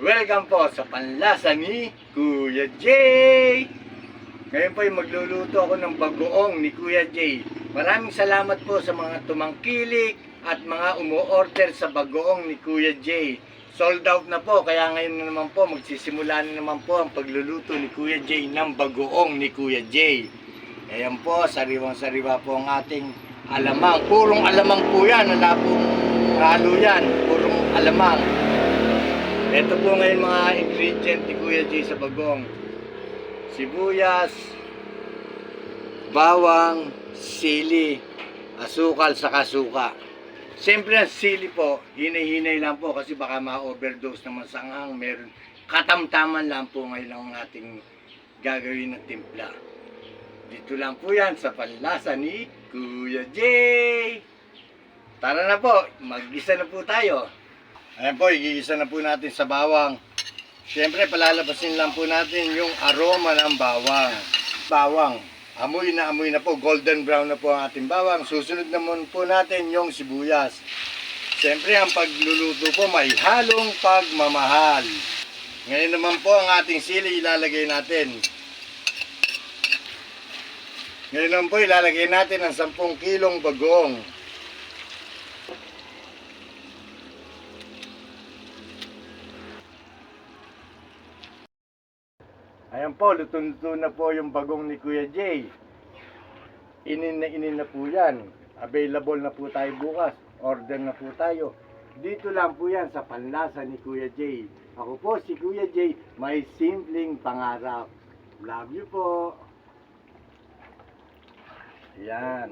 Welcome po sa panlasa ni Kuya Jay! Ngayon po ay magluluto ako ng bagoong ni Kuya Jay. Maraming salamat po sa mga tumangkilik at mga umu-order sa bagoong ni Kuya Jay. Sold out na po, kaya ngayon na naman po magsisimula na naman po ang pagluluto ni Kuya Jay ng bagoong ni Kuya Jay. Ayan po, sariwang-sariwa po ang ating alamang. Purong alamang po yan, wala pong halo yan. Purong alamang. Ito po ngayon mga ingredient ni Kuya Jay sa bagong. Sibuyas, bawang, sili, asukal, saka suka. Siyempre ang sili po, hinay-hinay lang po kasi baka ma-overdose naman sa anghang. Meron katamtaman lang po ngayon ang ating gagawin ng timpla. Dito lang po yan sa panlasa ni Kuya Jay. Tara na po, mag-gisa na po tayo. Ayan po, igigisa na po natin sa bawang. Siyempre, palalabasin lang po natin yung aroma ng bawang. Bawang, amoy na po, golden brown na po ang ating bawang. Susunod naman po natin yung sibuyas. Siyempre, ang pagluluto po may halong pagmamahal. Ngayon naman po ang ating sili ilalagay natin. Ngayon naman po ilalagay natin ang 10 kilong bagoong. Ayan po, luto-luto na po yung bagong ni Kuya Jay. Inin na po yan. Available na po tayo bukas. Order na po tayo. Dito lang po yan sa panlasa ni Kuya Jay. Ako po si Kuya Jay, may simpleng pangarap. Love you po. Ayan.